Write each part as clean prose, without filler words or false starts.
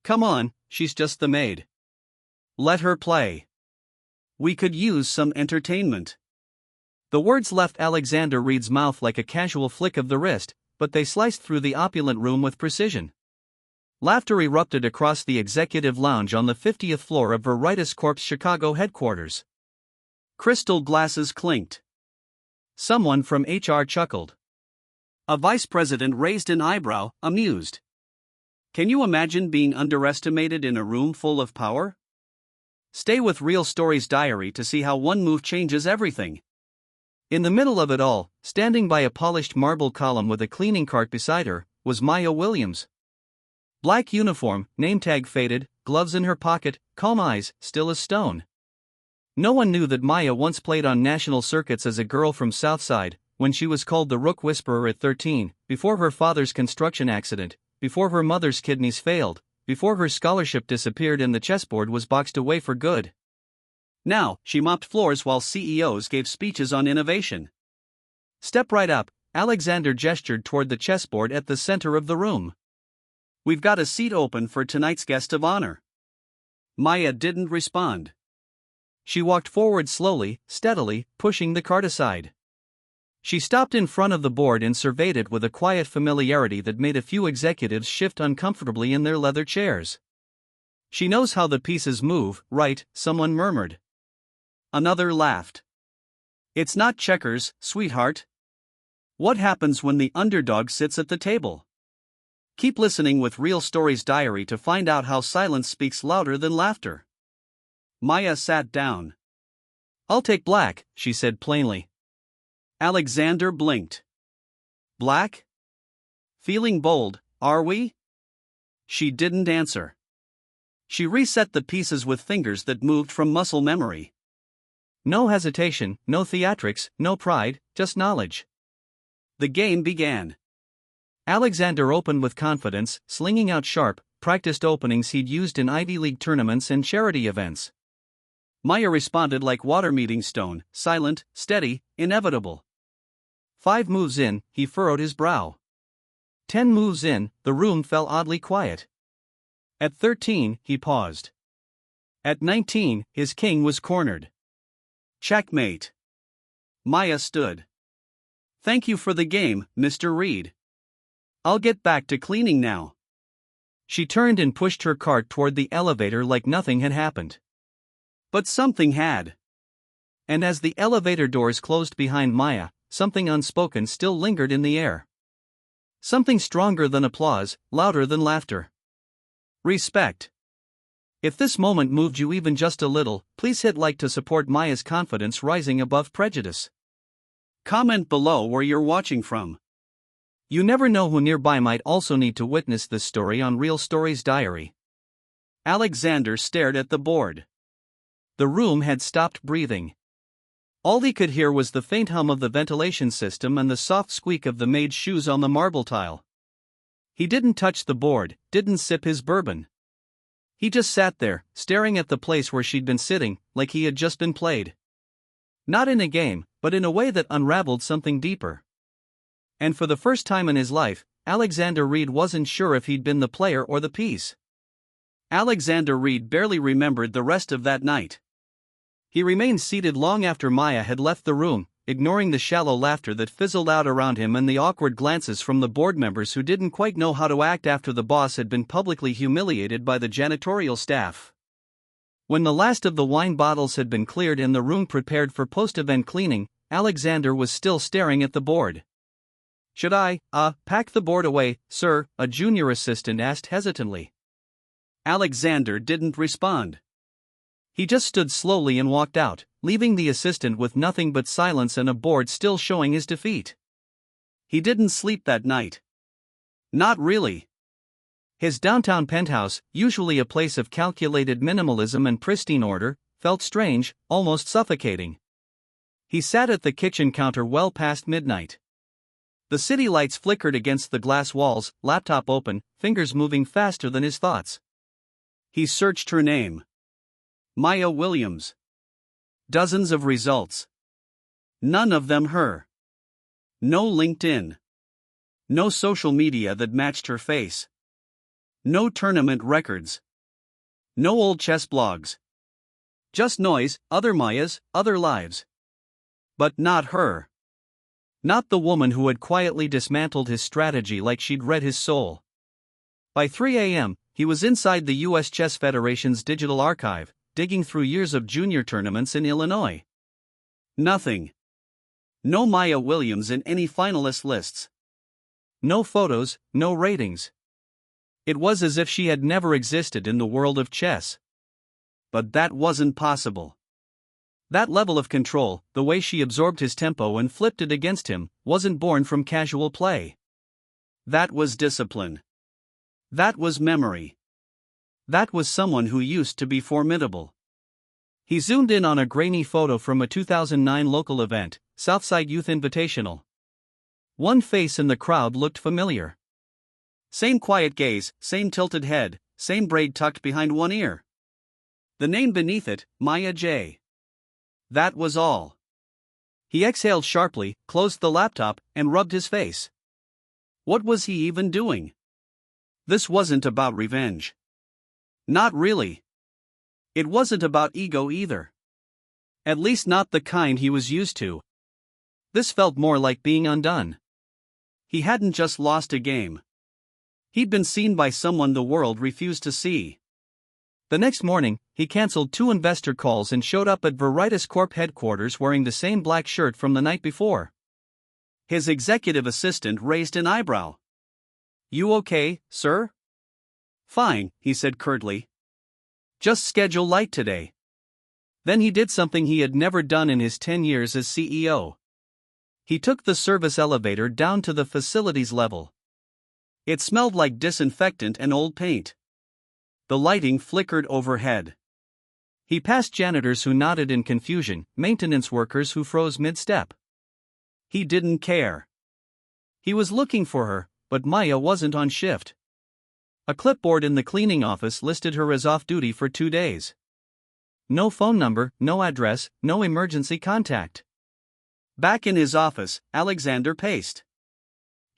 Come on, she's just the maid. Let her play. We could use some entertainment. The words left Alexander Reed's mouth like a casual flick of the wrist, but they sliced through the opulent room with precision. Laughter erupted across the executive lounge on the 50th floor of Veraritoss Corp's Chicago headquarters. Crystal glasses clinked. Someone from HR chuckled. A vice president raised an eyebrow, amused. Can you imagine being underestimated in a room full of power? Stay with Real Stories Diary to see how one move changes everything. In the middle of it all, standing by a polished marble column with a cleaning cart beside her, was Maya Williams. Black uniform, name tag faded, gloves in her pocket, calm eyes, still as stone. No one knew that Maya once played on national circuits as a girl from Southside, when she was called the Rook Whisperer at 13, before her father's construction accident, before her mother's kidneys failed, before her scholarship disappeared and the chessboard was boxed away for good. Now, she mopped floors while CEOs gave speeches on innovation. Step right up, Alexander gestured toward the chessboard at the center of the room. We've got a seat open for tonight's guest of honor. Maya didn't respond. She walked forward slowly, steadily, pushing the cart aside. She stopped in front of the board and surveyed it with a quiet familiarity that made a few executives shift uncomfortably in their leather chairs. She knows how the pieces move, right? Someone murmured. Another laughed. It's not checkers, sweetheart. What happens when the underdog sits at the table? Keep listening with Real Stories Diary to find out how silence speaks louder than laughter. Maya sat down. I'll take black, she said plainly. Alexander blinked. Black? Feeling bold, are we? She didn't answer. She reset the pieces with fingers that moved from muscle memory. No hesitation, no theatrics, no pride, just knowledge. The game began. Alexander opened with confidence, slinging out sharp, practiced openings he'd used in Ivy League tournaments and charity events. Maya responded like water meeting stone, silent, steady, inevitable. 5 moves in, he furrowed his brow. 10 moves in, the room fell oddly quiet. At 13, he paused. At 19, his king was cornered. Checkmate. Maya stood. Thank you for the game, Mr. Reed. I'll get back to cleaning now. She turned and pushed her cart toward the elevator like nothing had happened. But something had. And as the elevator doors closed behind Maya, something unspoken still lingered in the air. Something stronger than applause, louder than laughter. Respect. If this moment moved you even just a little, please hit like to support Maya's confidence rising above prejudice. Comment below where you're watching from. You never know who nearby might also need to witness this story on Real Stories Diary. Alexander stared at the board. The room had stopped breathing. All he could hear was the faint hum of the ventilation system and the soft squeak of the maid's shoes on the marble tile. He didn't touch the board, didn't sip his bourbon. He just sat there, staring at the place where she'd been sitting, like he had just been played. Not in a game, but in a way that unraveled something deeper. And for the first time in his life, Alexander Reed wasn't sure if he'd been the player or the piece. Alexander Reed barely remembered the rest of that night. He remained seated long after Maya had left the room, ignoring the shallow laughter that fizzled out around him and the awkward glances from the board members who didn't quite know how to act after the boss had been publicly humiliated by the janitorial staff. When the last of the wine bottles had been cleared and the room prepared for post-event cleaning, Alexander was still staring at the board. Should I, pack the board away, sir? A junior assistant asked hesitantly. Alexander didn't respond. He just stood slowly and walked out, leaving the assistant with nothing but silence and a board still showing his defeat. He didn't sleep that night. Not really. His downtown penthouse, usually a place of calculated minimalism and pristine order, felt strange, almost suffocating. He sat at the kitchen counter well past midnight. The city lights flickered against the glass walls, laptop open, fingers moving faster than his thoughts. He searched her name. Maya Williams. Dozens of results. None of them her. No LinkedIn. No social media that matched her face. No tournament records. No old chess blogs. Just noise, other Mayas, other lives. But not her. Not the woman who had quietly dismantled his strategy like she'd read his soul. By 3 a.m., he was inside the U.S. Chess Federation's digital archive, digging through years of junior tournaments in Illinois. Nothing. No Maya Williams in any finalist lists. No photos, no ratings. It was as if she had never existed in the world of chess. But that wasn't possible. That level of control, the way she absorbed his tempo and flipped it against him, wasn't born from casual play. That was discipline. That was memory. That was someone who used to be formidable. He zoomed in on a grainy photo from a 2009 local event, Southside Youth Invitational. One face in the crowd looked familiar. Same quiet gaze, same tilted head, same braid tucked behind one ear. The name beneath it, Maya J. That was all. He exhaled sharply, closed the laptop, and rubbed his face. What was he even doing? This wasn't about revenge. Not really. It wasn't about ego either. At least not the kind he was used to. This felt more like being undone. He hadn't just lost a game. He'd been seen by someone the world refused to see. The next morning, he canceled 2 investor calls and showed up at Veraritoss Corp headquarters wearing the same black shirt from the night before. His executive assistant raised an eyebrow. "You okay, sir?" "Fine," he said curtly. "Just schedule light today." Then he did something he had never done in his 10 years as CEO. He took the service elevator down to the facilities level. It smelled like disinfectant and old paint. The lighting flickered overhead. He passed janitors who nodded in confusion, maintenance workers who froze mid-step. He didn't care. He was looking for her, but Maya wasn't on shift. A clipboard in the cleaning office listed her as off-duty for 2 days. No phone number, no address, no emergency contact. Back in his office, Alexander paced.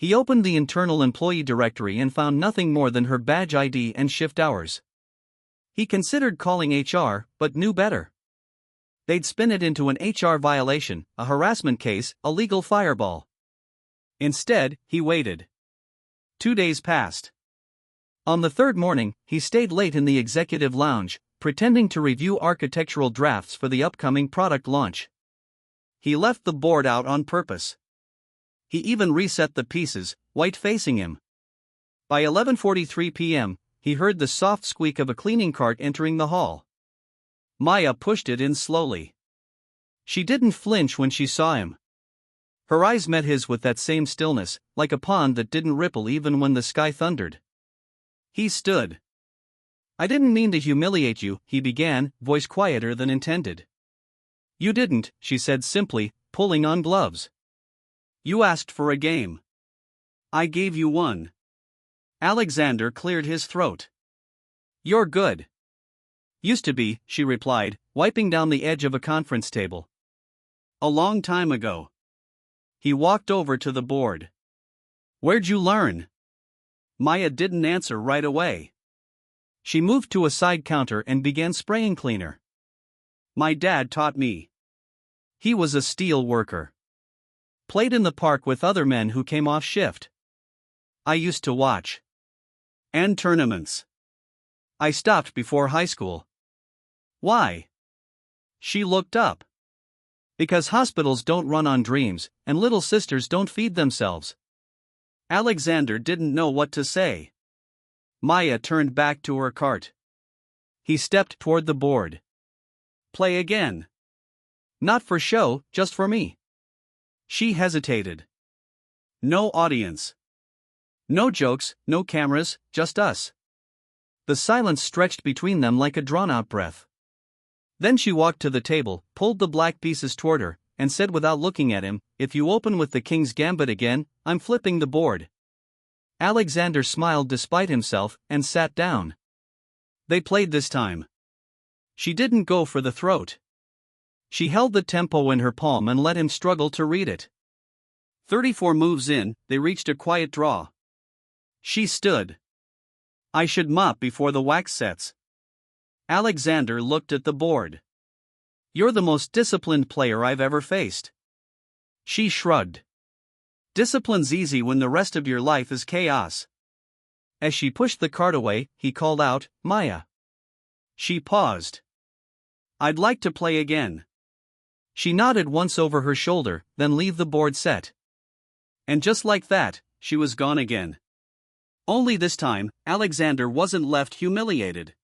He opened the internal employee directory and found nothing more than her badge ID and shift hours. He considered calling HR, but knew better. They'd spin it into an HR violation, a harassment case, a legal fireball. Instead, he waited. 2 days passed. On the 3rd morning, he stayed late in the executive lounge, pretending to review architectural drafts for the upcoming product launch. He left the board out on purpose. He even reset the pieces, white facing him. By 11:43 p.m., he heard the soft squeak of a cleaning cart entering the hall. Maya pushed it in slowly. She didn't flinch when she saw him. Her eyes met his with that same stillness, like a pond that didn't ripple even when the sky thundered. He stood. "I didn't mean to humiliate you," he began, voice quieter than intended. "You didn't," she said simply, pulling on gloves. "You asked for a game. I gave you one." Alexander cleared his throat. "You're good." "Used to be," she replied, wiping down the edge of a conference table. "A long time ago." He walked over to the board. "Where'd you learn?" Maya didn't answer right away. She moved to a side counter and began spraying cleaner. "My dad taught me." He was a steel worker. Played in the park with other men who came off shift. "I used to watch. And tournaments. I stopped before high school." "Why?" She looked up. "Because hospitals don't run on dreams, and little sisters don't feed themselves." Alexander didn't know what to say. Maya turned back to her cart. He stepped toward the board. "Play again." "Not for show, just for me." She hesitated. "No audience. No jokes, no cameras, just us." The silence stretched between them like a drawn-out breath. Then she walked to the table, pulled the black pieces toward her, and said without looking at him, "If you open with the King's Gambit again, I'm flipping the board." Alexander smiled despite himself, and sat down. They played this time. She didn't go for the throat. She held the tempo in her palm and let him struggle to read it. 34 moves in, they reached a quiet draw. She stood. I should mop before the wax sets. Alexander looked at the board. You're the most disciplined player I've ever faced. She shrugged. Discipline's easy when the rest of your life is chaos. As she pushed the card away, he called out, Maya. She paused. I'd like to play again. She nodded once over her shoulder, then leave the board set. And just like that, she was gone again. Only this time, Alexander wasn't left humiliated.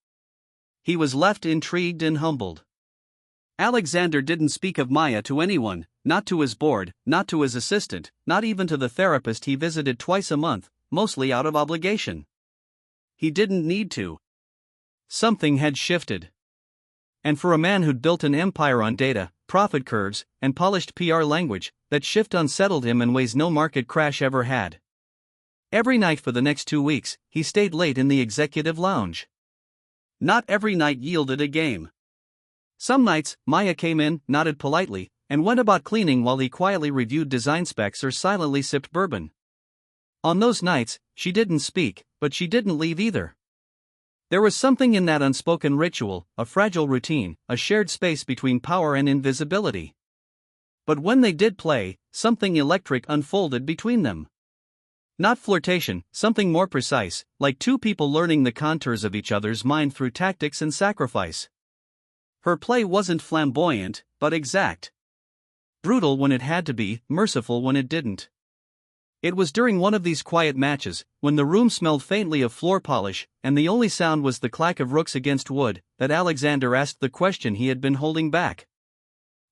He was left intrigued and humbled. Alexander didn't speak of Maya to anyone, not to his board, not to his assistant, not even to the therapist he visited twice a month, mostly out of obligation. He didn't need to. Something had shifted. And for a man who'd built an empire on data, profit curves, and polished PR language, that shift unsettled him in ways no market crash ever had. Every night for the next 2 weeks, he stayed late in the executive lounge. Not every night yielded a game. Some nights, Maya came in, nodded politely, and went about cleaning while he quietly reviewed design specs or silently sipped bourbon. On those nights, she didn't speak, but she didn't leave either. There was something in that unspoken ritual, a fragile routine, a shared space between power and invisibility. But when they did play, something electric unfolded between them. Not flirtation, something more precise, like two people learning the contours of each other's mind through tactics and sacrifice. Her play wasn't flamboyant, but exact. Brutal when it had to be, merciful when it didn't. It was during one of these quiet matches, when the room smelled faintly of floor polish, and the only sound was the clack of rooks against wood, that Alexander asked the question he had been holding back.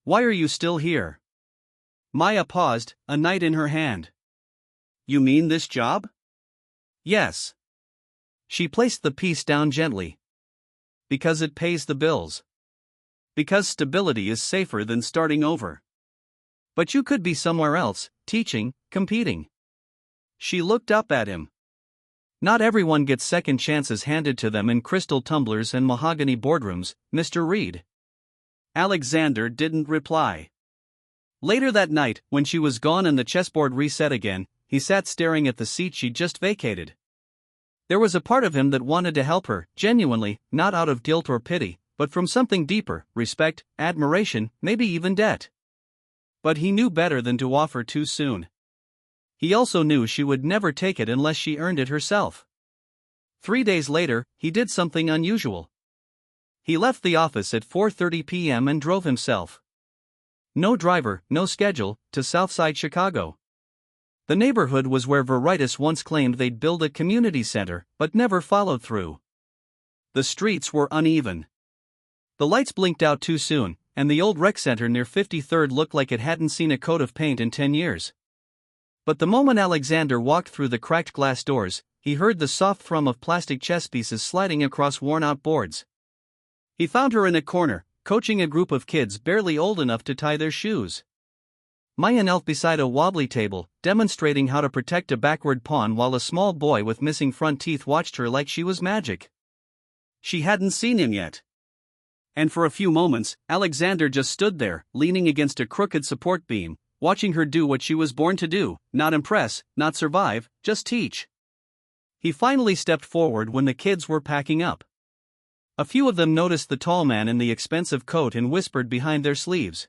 Why are you still here? Maya paused, a knight in her hand. You mean this job? Yes. She placed the piece down gently. Because it pays the bills. Because stability is safer than starting over. But you could be somewhere else, teaching, competing. She looked up at him. Not everyone gets second chances handed to them in crystal tumblers and mahogany boardrooms, Mr. Reed. Alexander didn't reply. Later that night, when she was gone and the chessboard reset again, he sat staring at the seat she'd just vacated. There was a part of him that wanted to help her, genuinely, not out of guilt or pity, but from something deeper, respect, admiration, maybe even debt. But he knew better than to offer too soon. He also knew she would never take it unless she earned it herself. 3 days later, he did something unusual. He left the office at 4:30 p.m. and drove himself. No driver, no schedule, to Southside Chicago. The neighborhood was where Veraritoss once claimed they'd build a community center, but never followed through. The streets were uneven. The lights blinked out too soon, and the old rec center near 53rd looked like it hadn't seen a coat of paint in 10 years. But the moment Alexander walked through the cracked glass doors, he heard the soft thrum of plastic chess pieces sliding across worn-out boards. He found her in a corner, coaching a group of kids barely old enough to tie their shoes. Maya knelt beside a wobbly table, demonstrating how to protect a backward pawn while a small boy with missing front teeth watched her like she was magic. She hadn't seen him yet. And for a few moments, Alexander just stood there, leaning against a crooked support beam, watching her do what she was born to do, not impress, not survive, just teach. He finally stepped forward when the kids were packing up. A few of them noticed the tall man in the expensive coat and whispered behind their sleeves.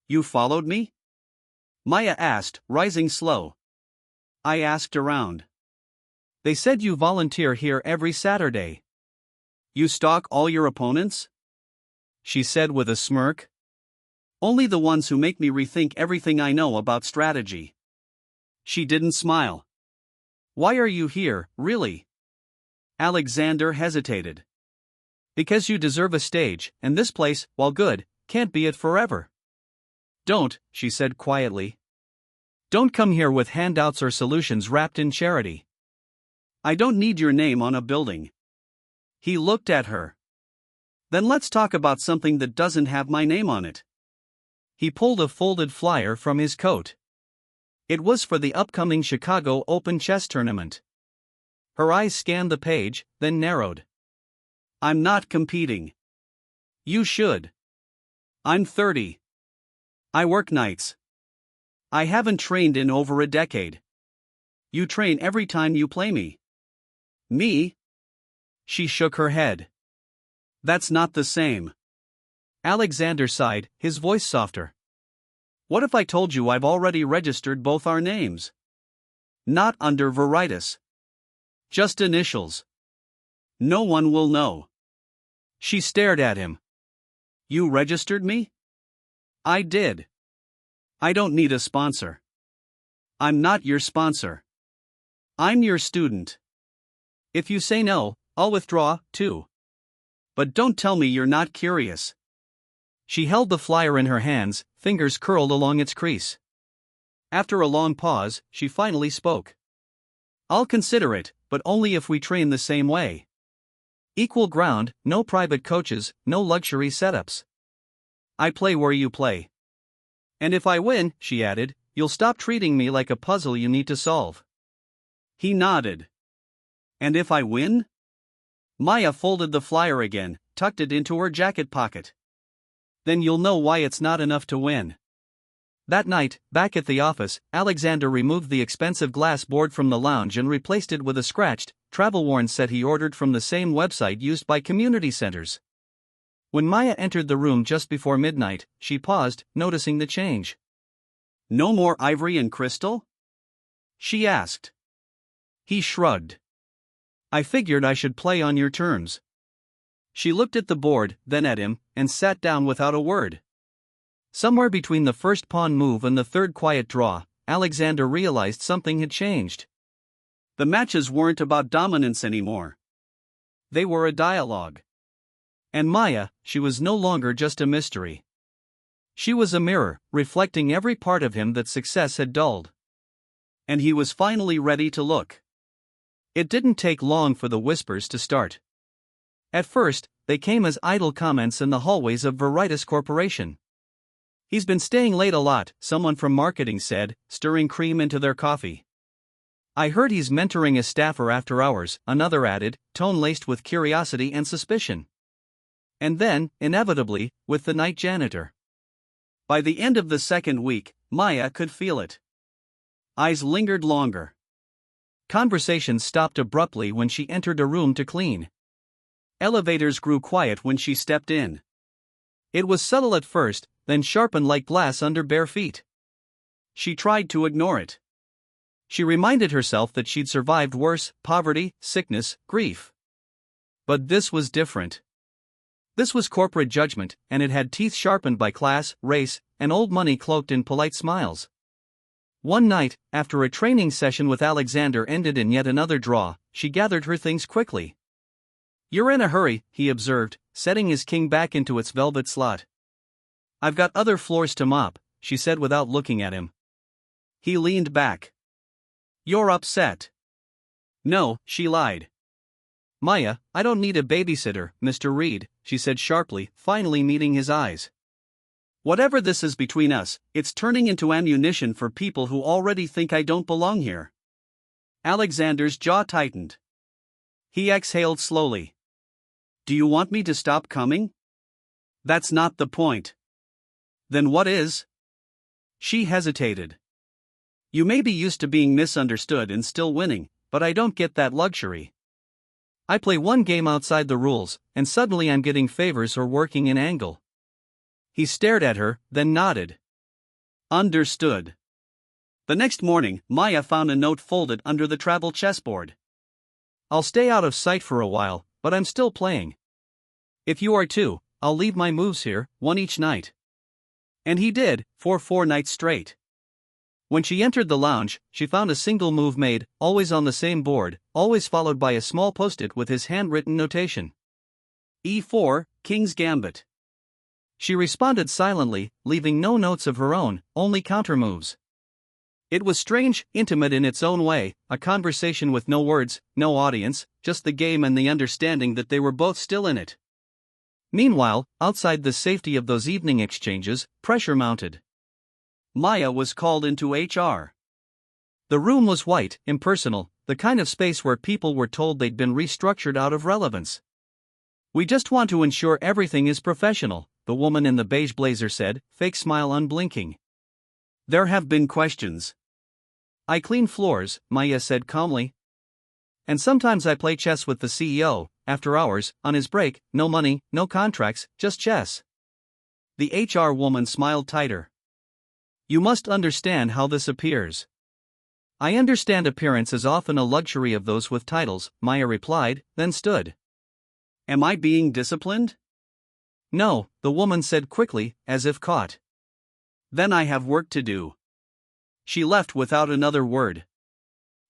You followed me? Maya asked, rising slow. I asked around. They said you volunteer here every Saturday. You stalk all your opponents? She said with a smirk. Only the ones who make me rethink everything I know about strategy. She didn't smile. Why are you here, really? Alexander hesitated. Because you deserve a stage, and this place, while good, can't be it forever. Don't, she said quietly. Don't come here with handouts or solutions wrapped in charity. I don't need your name on a building. He looked at her. Then let's talk about something that doesn't have my name on it. He pulled a folded flyer from his coat. It was for the upcoming Chicago Open Chess Tournament. Her eyes scanned the page, then narrowed. I'm not competing. You should. I'm 30. I work nights. I haven't trained in over a decade. You train every time you play me. Me? She shook her head. That's not the same. Alexander sighed, his voice softer. What if I told you I've already registered both our names? Not under Veraritoss. Just initials. No one will know. She stared at him. You registered me? I did. I don't need a sponsor. I'm not your sponsor. I'm your student. If you say no, I'll withdraw, too. But don't tell me you're not curious. She held the flyer in her hands, fingers curled along its crease. After a long pause, she finally spoke. I'll consider it, but only if we train the same way. Equal ground, no private coaches, no luxury setups. I play where you play. And if I win, she added, you'll stop treating me like a puzzle you need to solve. He nodded. And if I win? Maya folded the flyer again, tucked it into her jacket pocket. Then you'll know why it's not enough to win. That night, back at the office, Alexander removed the expensive glass board from the lounge and replaced it with a scratched, travel-worn set he ordered from the same website used by community centers. When Maya entered the room just before midnight, she paused, noticing the change. No more ivory and crystal? She asked. He shrugged. I figured I should play on your terms. She looked at the board, then at him, and sat down without a word. Somewhere between the first pawn move and the third quiet draw, Alexander realized something had changed. The matches weren't about dominance anymore. They were a dialogue. And Maya, she was no longer just a mystery. She was a mirror, reflecting every part of him that success had dulled. And he was finally ready to look. It didn't take long for the whispers to start. At first, they came as idle comments in the hallways of Veraritoss Corporation. He's been staying late a lot, someone from marketing said, stirring cream into their coffee. I heard he's mentoring a staffer after hours, another added, tone laced with curiosity and suspicion. And then, inevitably, with the night janitor. By the end of the second week, Maya could feel it. Eyes lingered longer. Conversations stopped abruptly when she entered a room to clean. Elevators grew quiet when she stepped in. It was subtle at first, then sharpened like glass under bare feet. She tried to ignore it. She reminded herself that she'd survived worse: poverty, sickness, grief. But this was different. This was corporate judgment, and it had teeth sharpened by class, race, and old money cloaked in polite smiles. One night, after a training session with Alexander ended in yet another draw, she gathered her things quickly. You're in a hurry, he observed, setting his king back into its velvet slot. I've got other floors to mop, she said without looking at him. He leaned back. You're upset. No, she lied. Maya, I don't need a babysitter, Mr. Reed, she said sharply, finally meeting his eyes. Whatever this is between us, it's turning into ammunition for people who already think I don't belong here. Alexander's jaw tightened. He exhaled slowly. Do you want me to stop coming? That's not the point. Then what is? She hesitated. You may be used to being misunderstood and still winning, but I don't get that luxury. I play one game outside the rules, and suddenly I'm getting favors or working an angle. He stared at her, then nodded. Understood. The next morning, Maya found a note folded under the travel chessboard. I'll stay out of sight for a while, but I'm still playing. If you are too, I'll leave my moves here, one each night. And he did, for 4 nights straight. When she entered the lounge, she found a single move made, always on the same board, always followed by a small post-it with his handwritten notation. E4, King's Gambit. She responded silently, leaving no notes of her own, only counter-moves. It was strange, intimate in its own way, a conversation with no words, no audience, just the game and the understanding that they were both still in it. Meanwhile, outside the safety of those evening exchanges, pressure mounted. Maya was called into HR. The room was white, impersonal, the kind of space where people were told they'd been restructured out of relevance. We just want to ensure everything is professional, the woman in the beige blazer said, fake smile unblinking. There have been questions. I clean floors, Maya said calmly. And sometimes I play chess with the CEO, after hours, on his break, no money, no contracts, just chess. The HR woman smiled tighter. You must understand how this appears. I understand appearance is often a luxury of those with titles, Maya replied, then stood. Am I being disciplined? No, the woman said quickly, as if caught. Then I have work to do. She left without another word.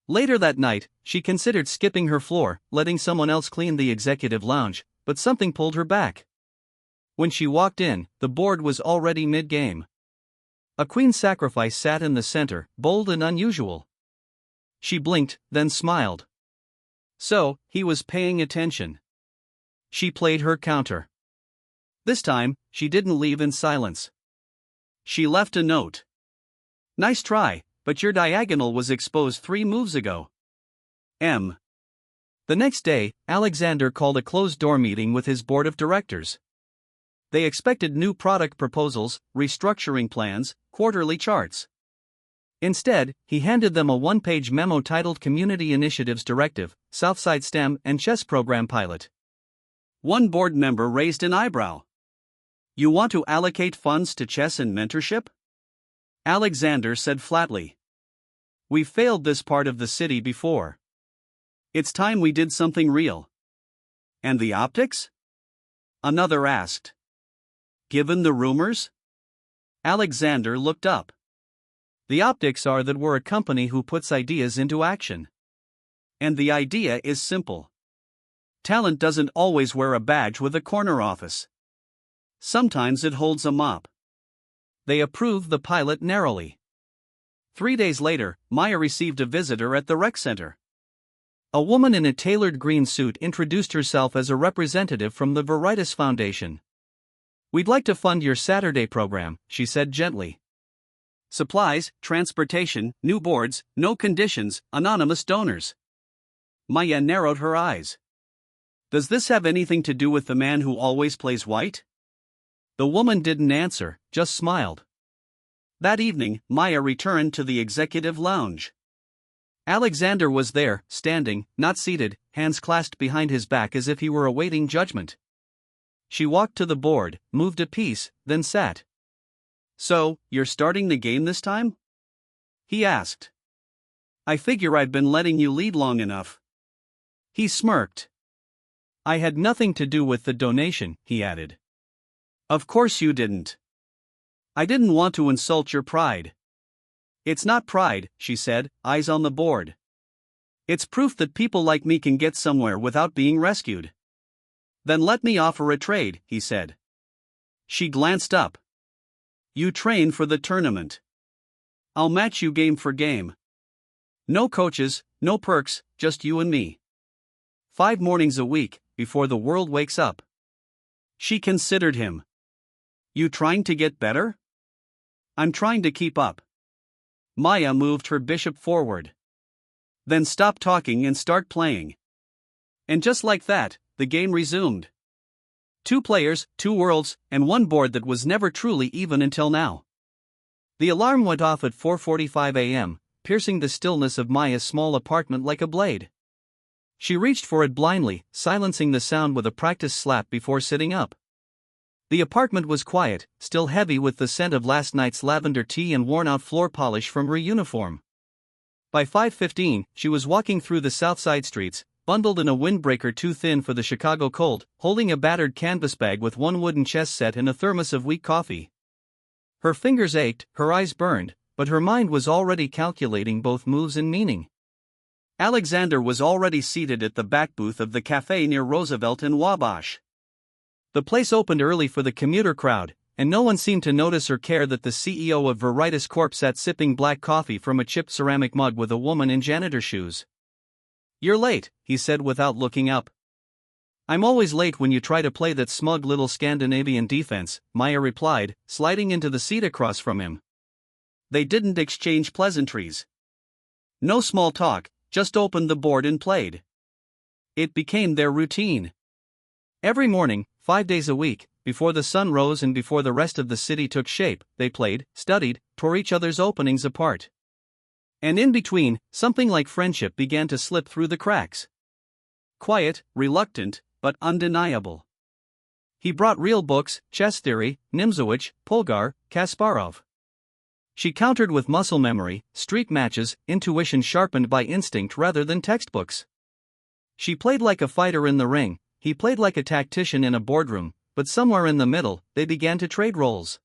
Later that night, she considered skipping her floor, letting someone else clean the executive lounge, but something pulled her back. When she walked in, the board was already mid-game. A queen sacrifice sat in the center, bold and unusual. She blinked, then smiled. So, he was paying attention. She played her counter. This time, she didn't leave in silence. She left a note. Nice try, but your diagonal was exposed 3 moves ago. M. The next day, Alexander called a closed-door meeting with his board of directors. They expected new product proposals, restructuring plans, quarterly charts. Instead, he handed them a 1-page memo titled Community Initiatives Directive, Southside STEM and Chess Program Pilot. One board member raised an eyebrow. You want to allocate funds to chess and mentorship? Alexander said flatly. We've failed this part of the city before. It's time we did something real. And the optics? Another asked. Given the rumors? Alexander looked up. The optics are that we're a company who puts ideas into action. And the idea is simple. Talent doesn't always wear a badge with a corner office. Sometimes it holds a mop. They approved the pilot narrowly. 3 days later, Maya received a visitor at the rec center. A woman in a tailored green suit introduced herself as a representative from the Veraritoss Foundation. We'd like to fund your Saturday program, she said gently. Supplies, transportation, new boards, no conditions, anonymous donors. Maya narrowed her eyes. Does this have anything to do with the man who always plays white? The woman didn't answer, just smiled. That evening, Maya returned to the executive lounge. Alexander was there, standing, not seated, hands clasped behind his back as if he were awaiting judgment. She walked to the board, moved a piece, then sat. So, you're starting the game this time? He asked. I figure I've been letting you lead long enough. He smirked. I had nothing to do with the donation, he added. Of course you didn't. I didn't want to insult your pride. It's not pride, she said, eyes on the board. It's proof that people like me can get somewhere without being rescued. Then let me offer a trade, he said. She glanced up. You train for the tournament. I'll match you game for game. No coaches, no perks, just you and me. 5 mornings a week, before the world wakes up. She considered him. You trying to get better? I'm trying to keep up. Maya moved her bishop forward. Then stop talking and start playing. And just like that, the game resumed. 2 players, 2 worlds, and 1 board that was never truly even until now. The alarm went off at 4:45 a.m., piercing the stillness of Maya's small apartment like a blade. She reached for it blindly, silencing the sound with a practice slap before sitting up. The apartment was quiet, still heavy with the scent of last night's lavender tea and worn-out floor polish from her uniform. By 5:15, she was walking through the Southside streets, bundled in a windbreaker too thin for the Chicago cold, holding a battered canvas bag with 1 wooden chess set and a thermos of weak coffee. Her fingers ached, her eyes burned, but her mind was already calculating both moves and meaning. Alexander was already seated at the back booth of the cafe near Roosevelt and Wabash. The place opened early for the commuter crowd, and no one seemed to notice or care that the CEO of Veraritoss Corp sat sipping black coffee from a chipped ceramic mug with a woman in janitor shoes. You're late, he said without looking up. I'm always late when you try to play that smug little Scandinavian defense, Maya replied, sliding into the seat across from him. They didn't exchange pleasantries. No small talk, just opened the board and played. It became their routine. Every morning, 5 days a week, before the sun rose and before the rest of the city took shape, they played, studied, tore each other's openings apart. And in between, something like friendship began to slip through the cracks. Quiet, reluctant, but undeniable. He brought real books, chess theory, Nimzowitsch, Polgar, Kasparov. She countered with muscle memory, street matches, intuition sharpened by instinct rather than textbooks. She played like a fighter in the ring, he played like a tactician in a boardroom, but somewhere in the middle, they began to trade roles.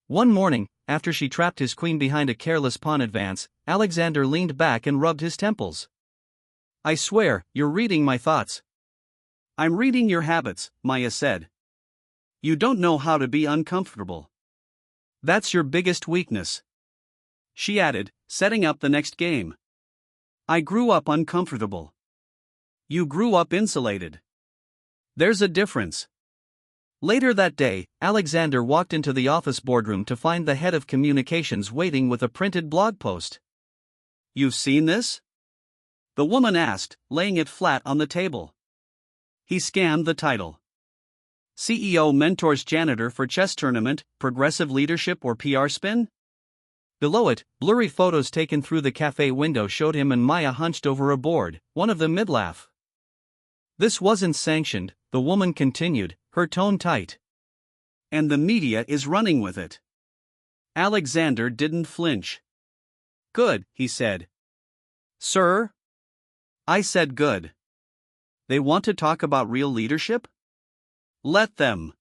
One morning, after she trapped his queen behind a careless pawn advance, Alexander leaned back and rubbed his temples. "I swear, you're reading my thoughts." "I'm reading your habits," Maya said. "You don't know how to be uncomfortable. That's your biggest weakness." She added, setting up the next game. "I grew up uncomfortable. You grew up insulated. There's a difference." Later that day, Alexander walked into the office boardroom to find the head of communications waiting with a printed blog post. "You've seen this?" the woman asked, laying it flat on the table. He scanned the title. CEO mentors janitor for chess tournament, progressive leadership or PR spin? Below it, blurry photos taken through the cafe window showed him and Maya hunched over a board, one of them mid-laugh. "This wasn't sanctioned," the woman continued, her tone tight. "And the media is running with it." Alexander didn't flinch. "Good," he said. "Sir?" I said good. "They want to talk about real leadership? Let them.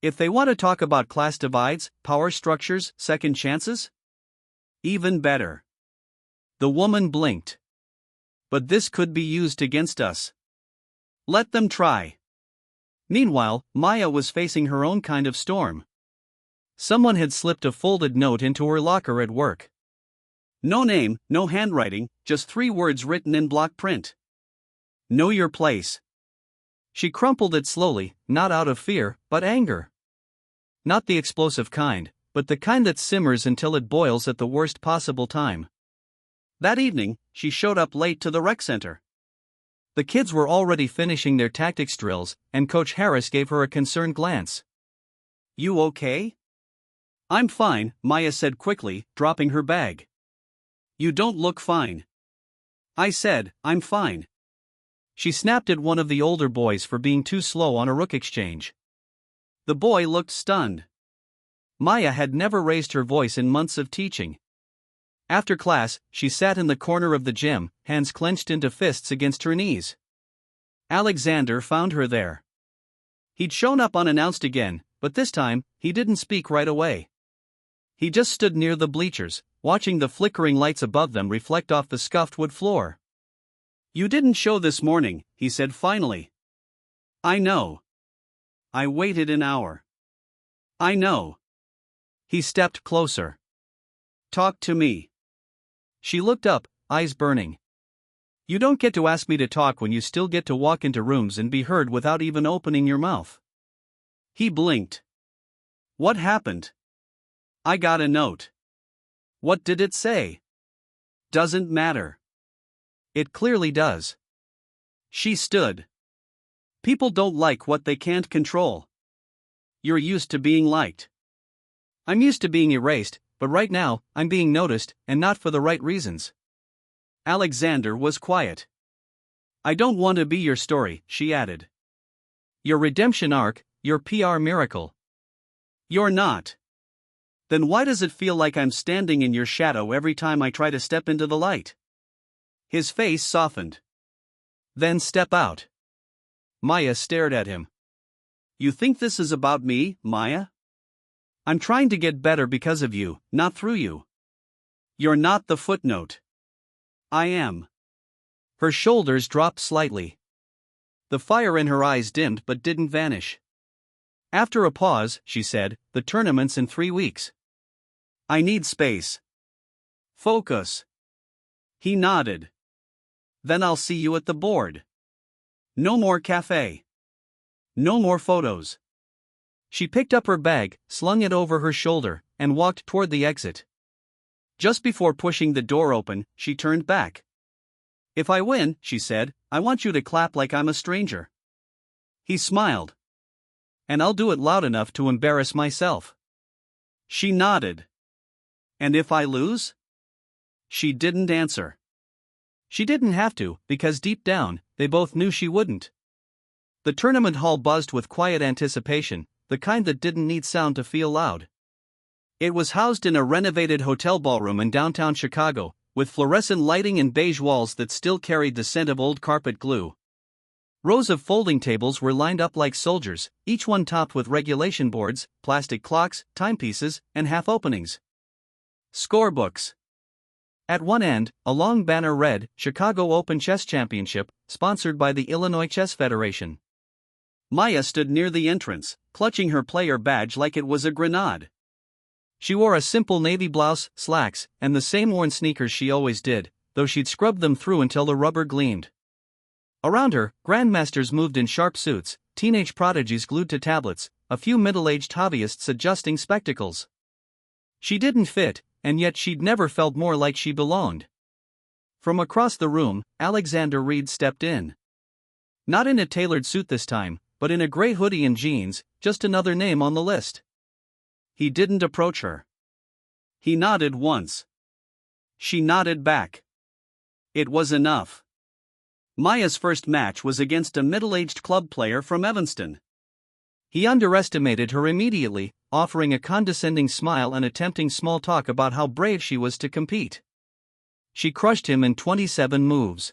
If they want to talk about class divides, power structures, second chances? Even better." The woman blinked. "But this could be used against us." "Let them try." Meanwhile, Maya was facing her own kind of storm. Someone had slipped a folded note into her locker at work. No name, no handwriting, just 3 words written in block print. "Know your place." She crumpled it slowly, not out of fear, but anger. Not the explosive kind, but the kind that simmers until it boils at the worst possible time. That evening, she showed up late to the rec center. The kids were already finishing their tactics drills, and Coach Harris gave her a concerned glance. "You okay?" "I'm fine," Maya said quickly, dropping her bag. "You don't look fine." I said, "I'm fine." She snapped at one of the older boys for being too slow on a rook exchange. The boy looked stunned. Maya had never raised her voice in months of teaching. After class, she sat in the corner of the gym, hands clenched into fists against her knees. Alexander found her there. He'd shown up unannounced again, but this time, he didn't speak right away. He just stood near the bleachers, watching the flickering lights above them reflect off the scuffed wood floor. "You didn't show this morning," he said finally. "I know. I waited an hour." "I know." He stepped closer. "Talk to me." She looked up, eyes burning. "You don't get to ask me to talk when you still get to walk into rooms and be heard without even opening your mouth." He blinked. "What happened?" "I got a note." "What did it say?" "Doesn't matter." "It clearly does." She stood. "People don't like what they can't control. You're used to being liked. I'm used to being erased, but right now, I'm being noticed, and not for the right reasons." Alexander was quiet. "I don't want to be your story," she added. "Your redemption arc, your PR miracle." "You're not." "Then why does it feel like I'm standing in your shadow every time I try to step into the light?" His face softened. "Then step out." Maya stared at him. "You think this is about me, Maya? I'm trying to get better because of you, not through you. You're not the footnote. I am." Her shoulders dropped slightly. The fire in her eyes dimmed but didn't vanish. After a pause, she said, "The tournament's in 3 weeks. I need space. Focus." He nodded. "Then I'll see you at the board. No more cafe. No more photos." She picked up her bag, slung it over her shoulder, and walked toward the exit. Just before pushing the door open, she turned back. "If I win," she said, "I want you to clap like I'm a stranger." He smiled. "And I'll do it loud enough to embarrass myself." She nodded. "And if I lose?" She didn't answer. She didn't have to, because deep down, they both knew she wouldn't. The tournament hall buzzed with quiet anticipation, the kind that didn't need sound to feel loud. It was housed in a renovated hotel ballroom in downtown Chicago, with fluorescent lighting and beige walls that still carried the scent of old carpet glue. Rows of folding tables were lined up like soldiers, each one topped with regulation boards, plastic clocks, timepieces, and half-openings. Scorebooks. At one end, a long banner read, Chicago Open Chess Championship, sponsored by the Illinois Chess Federation. Maya stood near the entrance, clutching her player badge like it was a grenade. She wore a simple navy blouse, slacks, and the same worn sneakers she always did, though she'd scrubbed them through until the rubber gleamed. Around her, grandmasters moved in sharp suits, teenage prodigies glued to tablets, a few middle-aged hobbyists adjusting spectacles. She didn't fit, and yet she'd never felt more like she belonged. From across the room, Alexander Reed stepped in. Not in a tailored suit this time, but in a gray hoodie and jeans, just another name on the list. He didn't approach her. He nodded once. She nodded back. It was enough. Maya's first match was against a middle-aged club player from Evanston. He underestimated her immediately, offering a condescending smile and attempting small talk about how brave she was to compete. She crushed him in 27 moves.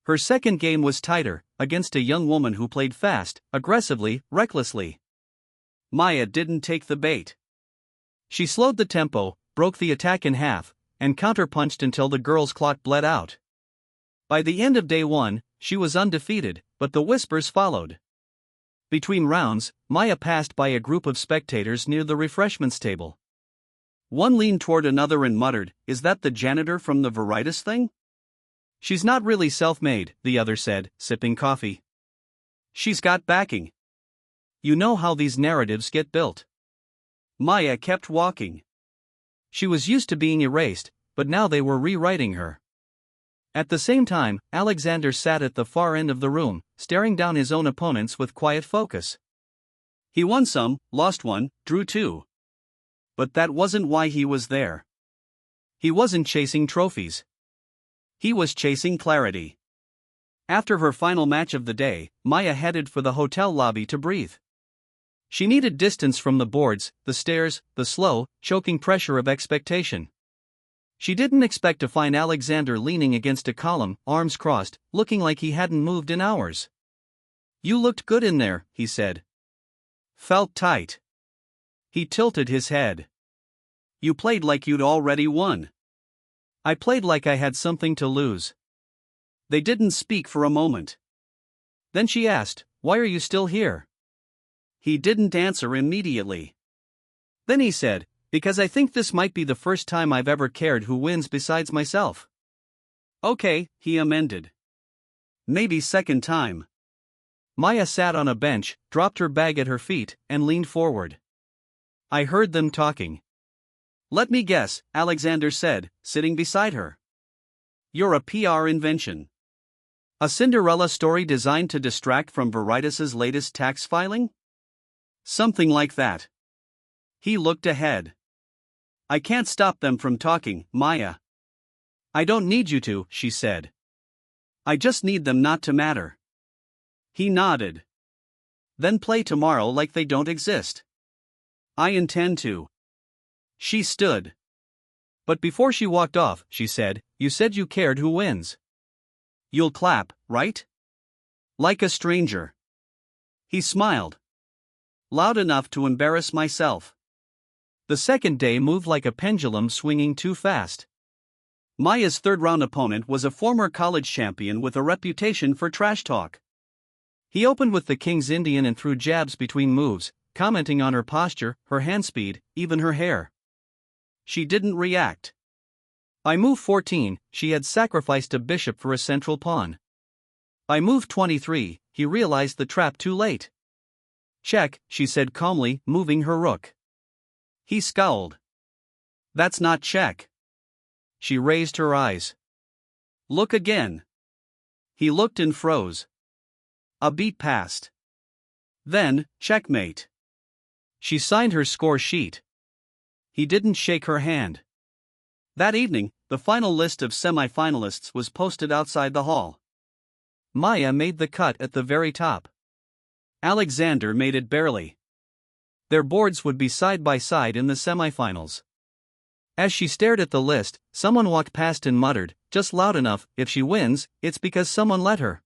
Her second game was tighter, against a young woman who played fast, aggressively, recklessly. Maya didn't take the bait. She slowed the tempo, broke the attack in half, and counterpunched until the girl's clock bled out. By the end of day one, she was undefeated, but the whispers followed. Between rounds, Maya passed by a group of spectators near the refreshments table. One leaned toward another and muttered, "Is that the janitor from the Veraritoss thing?" "She's not really self-made," the other said, sipping coffee. "She's got backing. You know how these narratives get built." Maya kept walking. She was used to being erased, but now they were rewriting her. At the same time, Alexander sat at the far end of the room, staring down his own opponents with quiet focus. He won some, lost one, drew two. But that wasn't why he was there. He wasn't chasing trophies. He was chasing clarity. After her final match of the day, Maya headed for the hotel lobby to breathe. She needed distance from the boards, the stairs, the slow, choking pressure of expectation. She didn't expect to find Alexander leaning against a column, arms crossed, looking like he hadn't moved in hours. "You looked good in there," he said. "Felt tight." He tilted his head. "You played like you'd already won." "I played like I had something to lose." They didn't speak for a moment. Then she asked, "Why are you still here?" He didn't answer immediately. Then he said, "Because I think this might be the first time I've ever cared who wins besides myself." "Okay," he amended. "Maybe second time." Maya sat on a bench, dropped her bag at her feet, and leaned forward. "I heard them talking." "Let me guess," Alexander said, sitting beside her. "You're a PR invention. A Cinderella story designed to distract from Veraritoss's latest tax filing?" "Something like that." He looked ahead. "I can't stop them from talking, Maya." "I don't need you to," she said. "I just need them not to matter." He nodded. "Then play tomorrow like they don't exist." "I intend to." She stood. But before she walked off, she said, "You said you cared who wins. You'll clap, right? Like a stranger." He smiled. "Loud enough to embarrass myself." The second day moved like a pendulum swinging too fast. Maya's third-round opponent was a former college champion with a reputation for trash talk. He opened with the King's Indian and threw jabs between moves, commenting on her posture, her hand speed, even her hair. She didn't react. By move 14, she had sacrificed a bishop for a central pawn. By move 23, he realized the trap too late. "Check," she said calmly, moving her rook. He scowled. "That's not check." She raised her eyes. "Look again." He looked and froze. A beat passed. Then, checkmate. She signed her score sheet. He didn't shake her hand. That evening, the final list of semi-finalists was posted outside the hall. Maya made the cut at the very top. Alexander made it barely. Their boards would be side by side in the semifinals. As she stared at the list, someone walked past and muttered, just loud enough, "If she wins, it's because someone let her."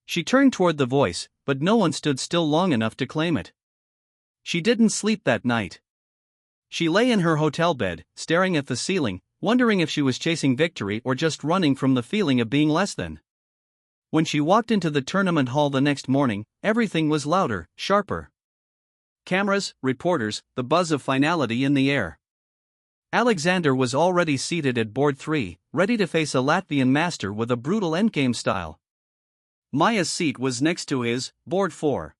She turned toward the voice, but no one stood still long enough to claim it. She didn't sleep that night. She lay in her hotel bed, staring at the ceiling, wondering if she was chasing victory or just running from the feeling of being less than. When she walked into the tournament hall the next morning, everything was louder, sharper. Cameras, reporters, the buzz of finality in the air. Alexander was already seated at board 3, ready to face a Latvian master with a brutal endgame style. Maya's seat was next to his, board 4.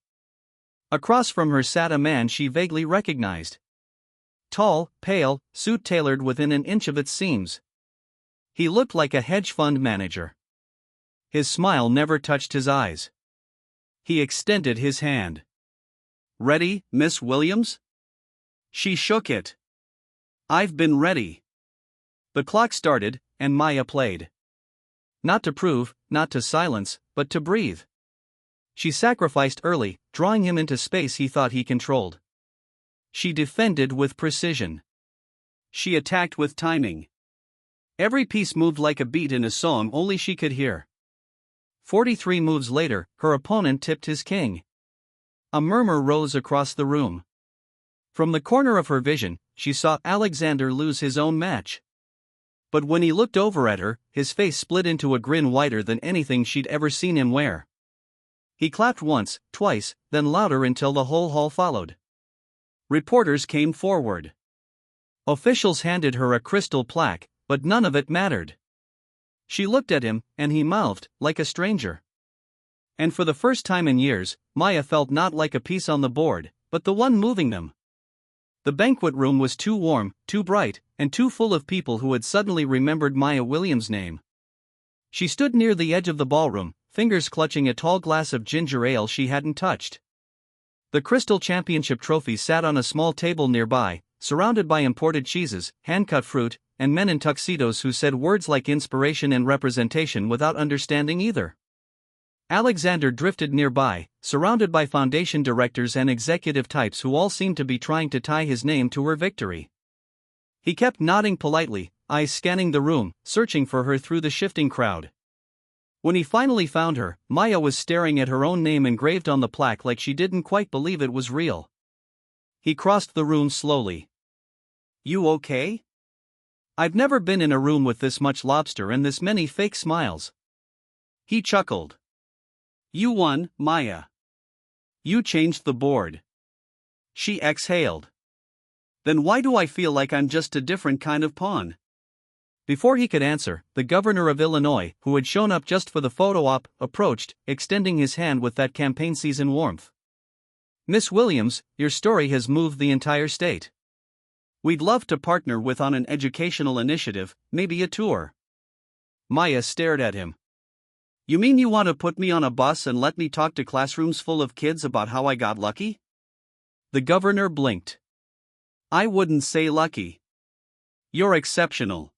Across from her sat a man she vaguely recognized. Tall, pale, suit tailored within an inch of its seams. He looked like a hedge fund manager. His smile never touched his eyes. He extended his hand. "Ready, Miss Williams?" She shook it. "I've been ready." The clock started, and Maya played. Not to prove, not to silence, but to breathe. She sacrificed early, drawing him into space he thought he controlled. She defended with precision. She attacked with timing. Every piece moved like a beat in a song only she could hear. 43 moves later, her opponent tipped his king. A murmur rose across the room. From the corner of her vision, she saw Alexander lose his own match. But when he looked over at her, his face split into a grin wider than anything she'd ever seen him wear. He clapped once, twice, then louder until the whole hall followed. Reporters came forward. Officials handed her a crystal plaque, but none of it mattered. She looked at him, and he mouthed, like a stranger. And for the first time in years, Maya felt not like a piece on the board, but the one moving them. The banquet room was too warm, too bright, and too full of people who had suddenly remembered Maya Williams' name. She stood near the edge of the ballroom, fingers clutching a tall glass of ginger ale she hadn't touched. The Crystal Championship trophy sat on a small table nearby, surrounded by imported cheeses, hand-cut fruit, and men in tuxedos who said words like inspiration and representation without understanding either. Alexander drifted nearby, surrounded by foundation directors and executive types who all seemed to be trying to tie his name to her victory. He kept nodding politely, eyes scanning the room, searching for her through the shifting crowd. When he finally found her, Maya was staring at her own name engraved on the plaque like she didn't quite believe it was real. He crossed the room slowly. "You okay?" "I've never been in a room with this much lobster and this many fake smiles." He chuckled. "You won, Maya. You changed the board." She exhaled. "Then why do I feel like I'm just a different kind of pawn?" Before he could answer, the governor of Illinois, who had shown up just for the photo op, approached, extending his hand with that campaign season warmth. "Miss Williams, your story has moved the entire state. We'd love to partner with on an educational initiative, maybe a tour." Maya stared at him. "You mean you want to put me on a bus and let me talk to classrooms full of kids about how I got lucky?" The governor blinked. "I wouldn't say lucky. You're exceptional."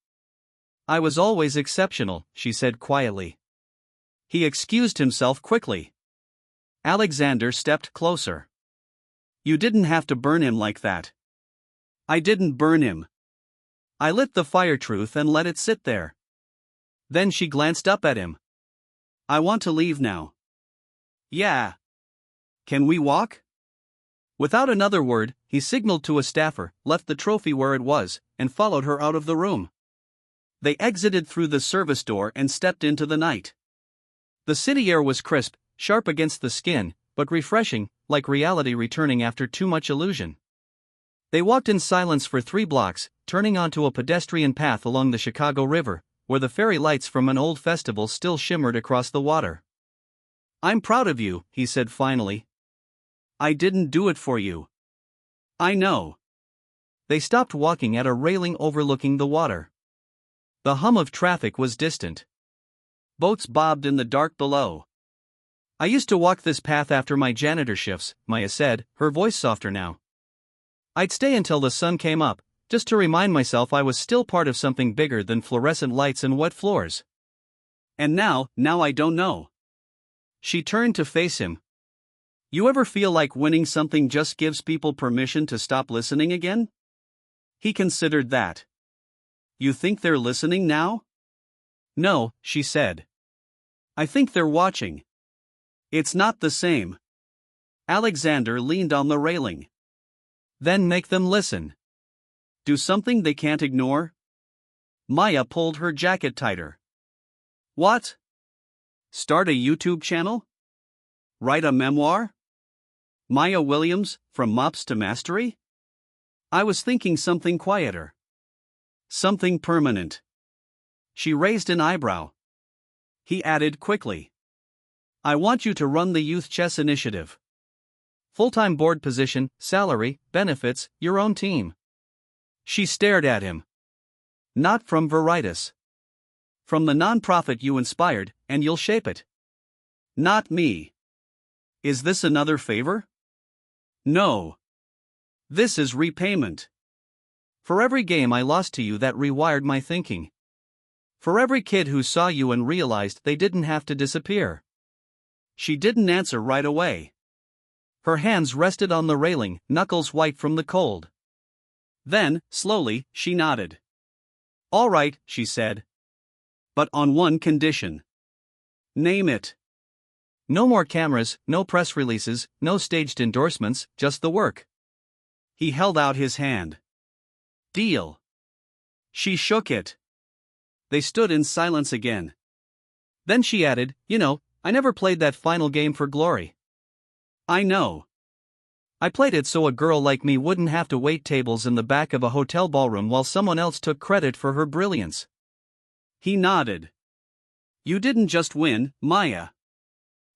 "I was always exceptional," she said quietly. He excused himself quickly. Alexander stepped closer. "You didn't have to burn him like that." "I didn't burn him. I lit the fire truth and let it sit there." Then she glanced up at him. "I want to leave now." "Yeah. Can we walk?" Without another word, he signaled to a staffer, left the trophy where it was, and followed her out of the room. They exited through the service door and stepped into the night. The city air was crisp, sharp against the skin, but refreshing, like reality returning after too much illusion. They walked in silence for 3 blocks, turning onto a pedestrian path along the Chicago River, where the fairy lights from an old festival still shimmered across the water. "I'm proud of you," he said finally. "I didn't do it for you." "I know." They stopped walking at a railing overlooking the water. The hum of traffic was distant. Boats bobbed in the dark below. "I used to walk this path after my janitor shifts," Maya said, her voice softer now. "I'd stay until the sun came up, just to remind myself I was still part of something bigger than fluorescent lights and wet floors. And now I don't know. She turned to face him. You ever feel like winning something just gives people permission to stop listening again? He considered that. You think they're listening now? No, she said. I think they're watching. It's not the same. Alexander leaned on the railing. Then make them listen. Do something they can't ignore? Maya pulled her jacket tighter. What? Start a YouTube channel? Write a memoir? Maya Williams, From Mops to Mastery? I was thinking something quieter. Something permanent. She raised an eyebrow. He added quickly. I want you to run the Youth Chess Initiative. Full-time board position, salary, benefits, your own team. She stared at him. Not from Veraritoss. From the non-profit you inspired, and you'll shape it. Not me. Is this another favor? No. This is repayment. For every game I lost to you that rewired my thinking. For every kid who saw you and realized they didn't have to disappear. She didn't answer right away. Her hands rested on the railing, knuckles white from the cold. Then, slowly, she nodded. All right, she said. But on one condition. Name it. No more cameras, no press releases, no staged endorsements, just the work. He held out his hand. Deal. She shook it. They stood in silence again. Then she added, I never played that final game for glory. I know. I played it so a girl like me wouldn't have to wait tables in the back of a hotel ballroom while someone else took credit for her brilliance. He nodded. You didn't just win, Maya.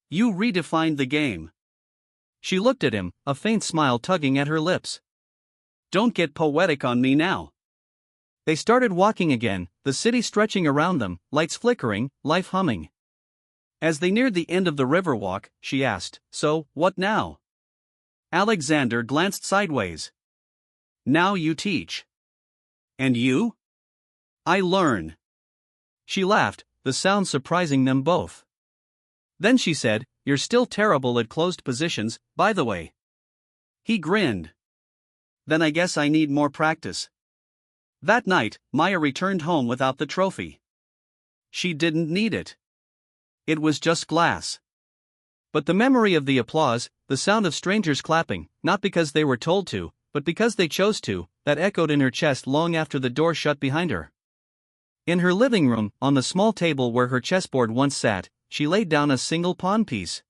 You redefined the game. She looked at him, a faint smile tugging at her lips. Don't get poetic on me now. They started walking again, the city stretching around them, lights flickering, life humming. As they neared the end of the Riverwalk, she asked, So, what now? Alexander glanced sideways. Now you teach. And you? I learn. She laughed, the sound surprising them both. Then she said, You're still terrible at closed positions, by the way. He grinned. Then I guess I need more practice. That night, Maya returned home without the trophy. She didn't need it. It was just glass. But the memory of the applause, the sound of strangers clapping, not because they were told to, but because they chose to, that echoed in her chest long after the door shut behind her. In her living room, on the small table where her chessboard once sat, she laid down a single pawn piece.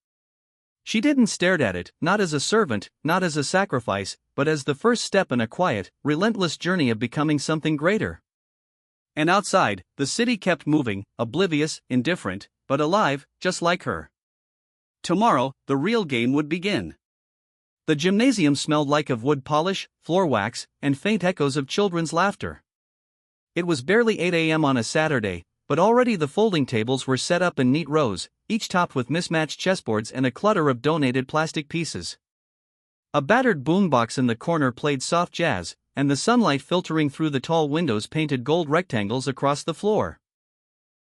She didn't stare at it, not as a servant, not as a sacrifice, but as the first step in a quiet, relentless journey of becoming something greater. And outside, the city kept moving, oblivious, indifferent, but alive, just like her. Tomorrow, the real game would begin. The gymnasium smelled like of wood polish, floor wax, and faint echoes of children's laughter. It was barely 8 a.m. on a Saturday, but already the folding tables were set up in neat rows, each topped with mismatched chessboards and a clutter of donated plastic pieces. A battered boombox in the corner played soft jazz, and the sunlight filtering through the tall windows painted gold rectangles across the floor.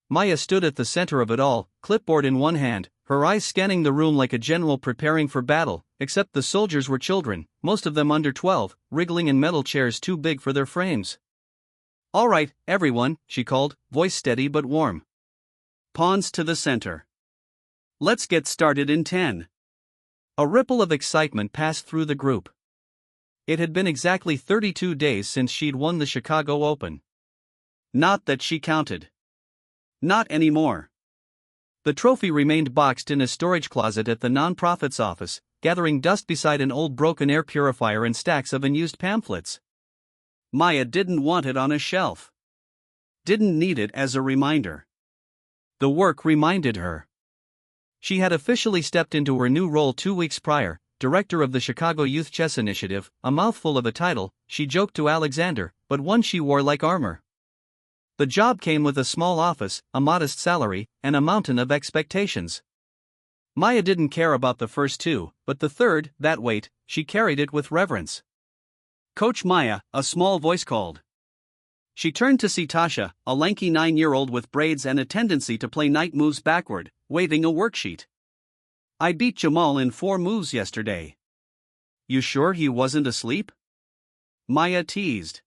Maya stood at the center of it all, clipboard in one hand, her eyes scanning the room like a general preparing for battle, except the soldiers were children, most of them under 12, wriggling in metal chairs too big for their frames. All right, everyone, she called, voice steady but warm. Pawns to the center. Let's get started in 10. A ripple of excitement passed through the group. It had been exactly 32 days since she'd won the Chicago Open. Not that she counted. Not anymore. The trophy remained boxed in a storage closet at the nonprofit's office, gathering dust beside an old broken air purifier and stacks of unused pamphlets. Maya didn't want it on a shelf. Didn't need it as a reminder. The work reminded her. She had officially stepped into her new role 2 weeks prior, director of the Chicago Youth Chess Initiative, a mouthful of a title, she joked to Alexander, but one she wore like armor. The job came with a small office, a modest salary, and a mountain of expectations. Maya didn't care about the first two, but the third, that weight, she carried it with reverence. Coach Maya, a small voice called. She turned to see Tasha, a lanky 9-year-old with braids and a tendency to play night moves backward, waving a worksheet. I beat Jamal in 4 moves yesterday. You sure he wasn't asleep? Maya teased.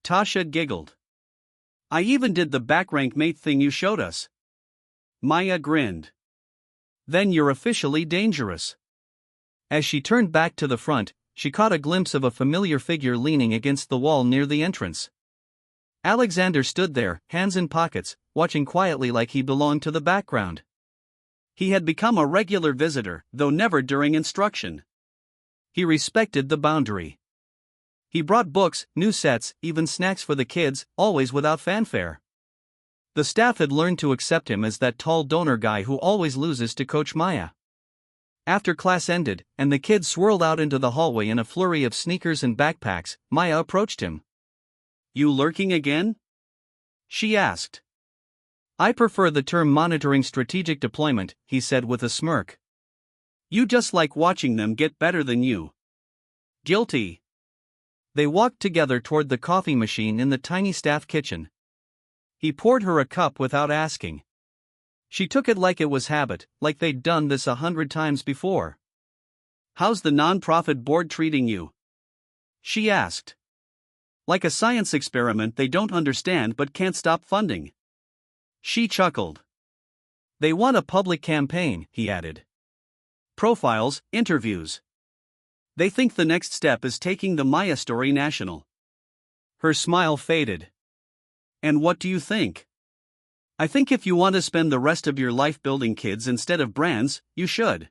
Tasha giggled. I even did the back rank mate thing you showed us. Maya grinned. Then you're officially dangerous. As she turned back to the front, she caught a glimpse of a familiar figure leaning against the wall near the entrance. Alexander stood there, hands in pockets, watching quietly like he belonged to the background. He had become a regular visitor, though never during instruction. He respected the boundary. He brought books, new sets, even snacks for the kids, always without fanfare. The staff had learned to accept him as that tall donor guy who always loses to Coach Maya. After class ended, and the kids swirled out into the hallway in a flurry of sneakers and backpacks, Maya approached him. You lurking again? She asked. I prefer the term monitoring strategic deployment, he said with a smirk. You just like watching them get better than you. Guilty. They walked together toward the coffee machine in the tiny staff kitchen. He poured her a cup without asking. She took it like it was habit, like they'd done this 100 times before. How's the non-profit board treating you? She asked. Like a science experiment they don't understand but can't stop funding. She chuckled. They want a public campaign, he added. Profiles, interviews. They think the next step is taking the Maya story national. Her smile faded. And what do you think? I think if you want to spend the rest of your life building kids instead of brands, you should.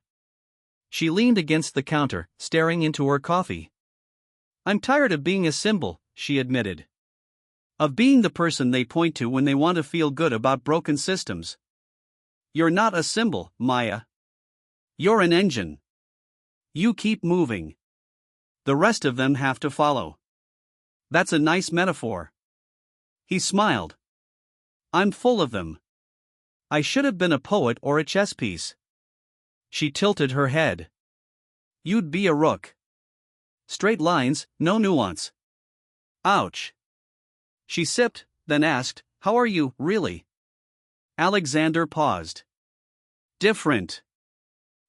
She leaned against the counter, staring into her coffee. I'm tired of being a symbol, she admitted. Of being the person they point to when they want to feel good about broken systems. You're not a symbol, Maya. You're an engine. You keep moving. The rest of them have to follow. That's a nice metaphor. He smiled. I'm full of them. I should have been a poet or a chess piece. She tilted her head. You'd be a rook. Straight lines, no nuance. Ouch. She sipped, then asked, How are you, really? Alexander paused. Different.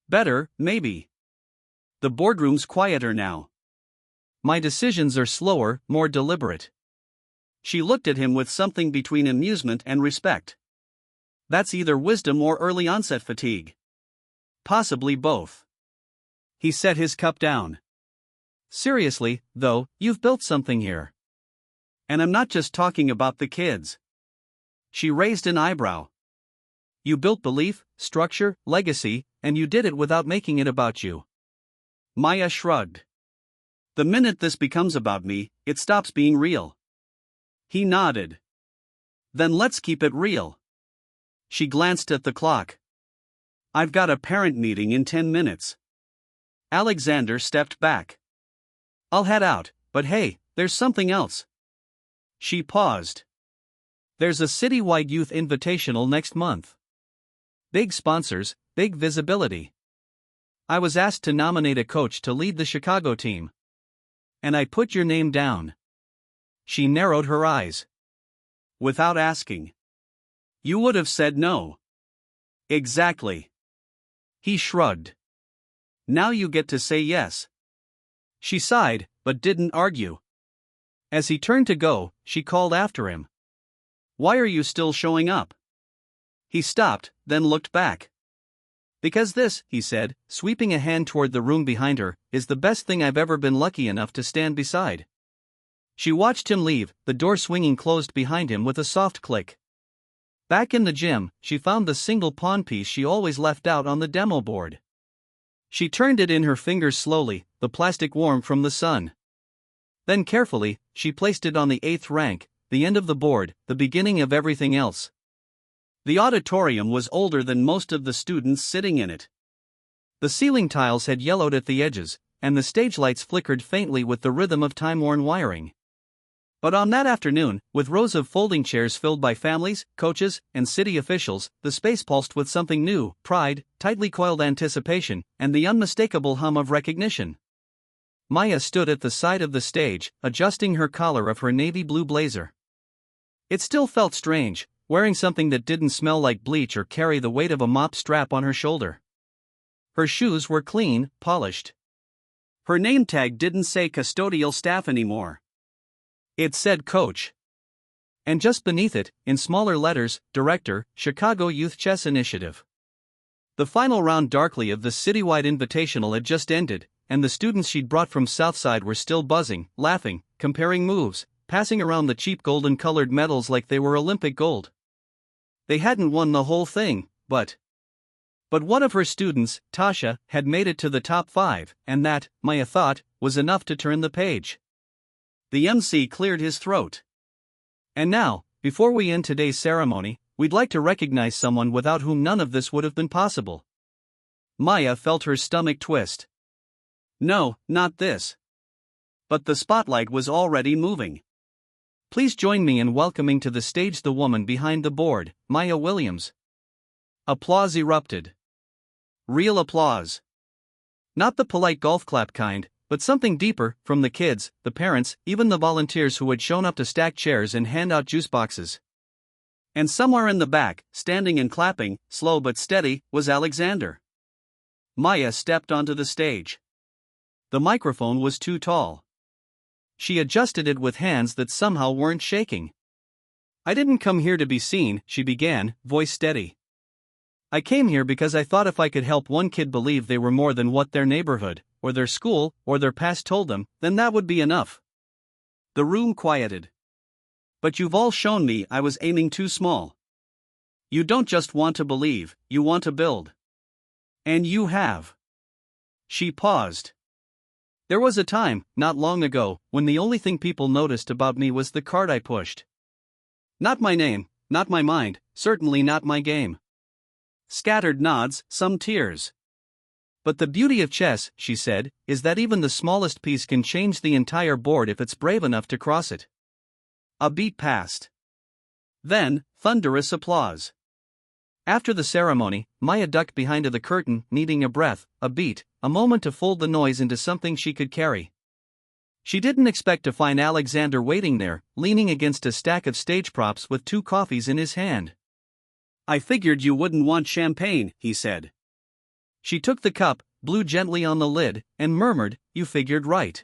Better, maybe. The boardroom's quieter now. My decisions are slower, more deliberate. She looked at him with something between amusement and respect. That's either wisdom or early onset fatigue. Possibly both. He set his cup down. Seriously, though, you've built something here. And I'm not just talking about the kids. She raised an eyebrow. You built belief, structure, legacy, and you did it without making it about you. Maya shrugged. The minute this becomes about me, it stops being real. He nodded. Then let's keep it real. She glanced at the clock. I've got a parent meeting in 10 minutes. Alexander stepped back. I'll head out, but hey, there's something else. She paused. There's a citywide youth invitational next month. Big sponsors, big visibility. I was asked to nominate a coach to lead the Chicago team. And I put your name down. She narrowed her eyes. Without asking. You would have said no. Exactly. He shrugged. Now you get to say yes. She sighed, but didn't argue. As he turned to go, she called after him. Why are you still showing up? He stopped, then looked back. Because this, he said, sweeping a hand toward the room behind her, is the best thing I've ever been lucky enough to stand beside. She watched him leave, the door swinging closed behind him with a soft click. Back in the gym, she found the single pawn piece she always left out on the demo board. She turned it in her fingers slowly, the plastic warm from the sun. Then carefully, she placed it on the 8th rank, the end of the board, the beginning of everything else. The auditorium was older than most of the students sitting in it. The ceiling tiles had yellowed at the edges, and the stage lights flickered faintly with the rhythm of time-worn wiring. But on that afternoon, with rows of folding chairs filled by families, coaches, and city officials, the space pulsed with something new: pride, tightly coiled anticipation, and the unmistakable hum of recognition. Maya stood at the side of the stage, adjusting her collar of her navy blue blazer. It still felt strange, wearing something that didn't smell like bleach or carry the weight of a mop strap on her shoulder. Her shoes were clean, polished. Her name tag didn't say custodial staff anymore. It said coach. And just beneath it, in smaller letters, Director, Chicago Youth Chess Initiative. The final round darkly of the citywide invitational had just ended, and the students she'd brought from Southside were still buzzing, laughing, comparing moves, passing around the cheap golden-colored medals like they were Olympic gold. They hadn't won the whole thing, but one of her students, Tasha, had made it to the top 5, and that, Maya thought, was enough to turn the page. The MC cleared his throat. And now, before we end today's ceremony, we'd like to recognize someone without whom none of this would have been possible. Maya felt her stomach twist. No, not this. But the spotlight was already moving. Please join me in welcoming to the stage the woman behind the board, Maya Williams. Applause erupted. Real applause. Not the polite golf clap kind, but something deeper, from the kids, the parents, even the volunteers who had shown up to stack chairs and hand out juice boxes. And somewhere in the back, standing and clapping, slow but steady, was Alexander. Maya stepped onto the stage. The microphone was too tall. She adjusted it with hands that somehow weren't shaking. I didn't come here to be seen, she began, voice steady. I came here because I thought if I could help one kid believe they were more than what their neighborhood, or their school, or their past told them, then that would be enough. The room quieted. But you've all shown me I was aiming too small. You don't just want to believe, you want to build. And you have. She paused. There was a time, not long ago, when the only thing people noticed about me was the card I pushed. Not my name, not my mind, certainly not my game. Scattered nods, some tears. But the beauty of chess, she said, is that even the smallest piece can change the entire board if it's brave enough to cross it. A beat passed. Then, thunderous applause. After the ceremony, Maya ducked behind the curtain, needing a breath, a beat, a moment to fold the noise into something she could carry. She didn't expect to find Alexander waiting there, leaning against a stack of stage props with 2 coffees in his hand. I figured you wouldn't want champagne, he said. She took the cup, blew gently on the lid, and murmured, You figured right.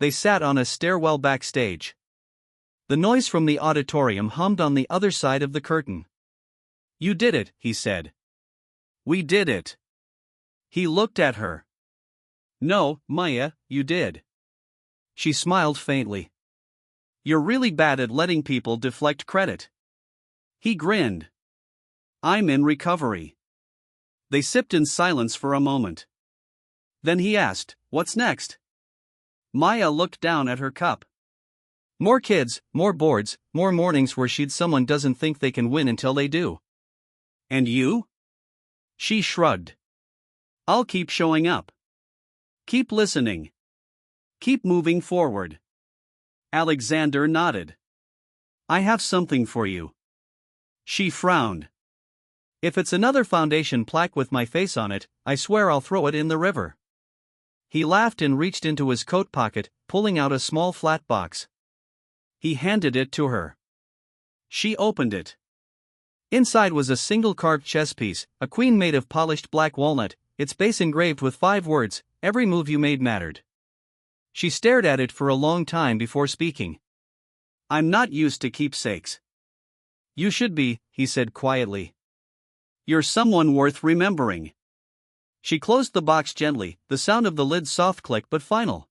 They sat on a stairwell backstage. The noise from the auditorium hummed on the other side of the curtain. You did it, he said. We did it. He looked at her. No, Maya, you did. She smiled faintly. You're really bad at letting people deflect credit. He grinned. I'm in recovery. They sipped in silence for a moment. Then he asked, What's next? Maya looked down at her cup. More kids, more boards, more mornings where someone doesn't think they can win until they do. And you? She shrugged. I'll keep showing up. Keep listening. Keep moving forward. Alexander nodded. I have something for you. She frowned. If it's another foundation plaque with my face on it, I swear I'll throw it in the river. He laughed and reached into his coat pocket, pulling out a small flat box. He handed it to her. She opened it. Inside was a single carved chess piece, a queen made of polished black walnut, its base engraved with 5 words, Every move you made mattered. She stared at it for a long time before speaking. I'm not used to keepsakes. You should be, he said quietly. You're someone worth remembering. She closed the box gently, the sound of the lid's soft click but final.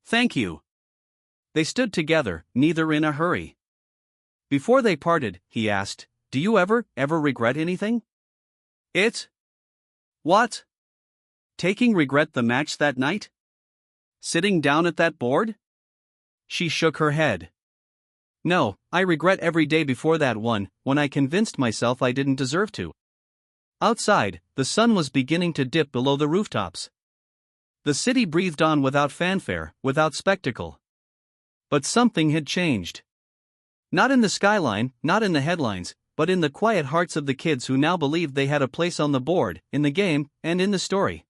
Thank you. They stood together, neither in a hurry. Before they parted, he asked, Do you ever regret anything? What? Taking regret the match that night? Sitting down at that board? She shook her head. No, I regret every day before that one, when I convinced myself I didn't deserve to. Outside, the sun was beginning to dip below the rooftops. The city breathed on without fanfare, without spectacle. But something had changed. Not in the skyline, not in the headlines, but in the quiet hearts of the kids who now believed they had a place on the board, in the game, and in the story.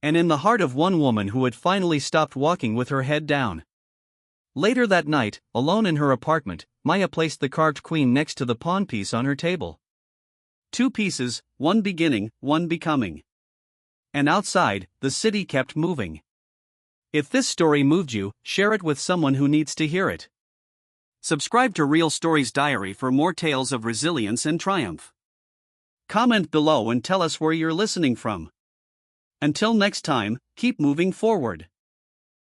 and in the heart of one woman who had finally stopped walking with her head down. Later that night, alone in her apartment, Maya placed the carved queen next to the pawn piece on her table. Two pieces, one beginning, one becoming. And outside, the city kept moving. If this story moved you, share it with someone who needs to hear it. Subscribe to Real Stories Diary for more tales of resilience and triumph. Comment below and tell us where you're listening from. Until next time, keep moving forward.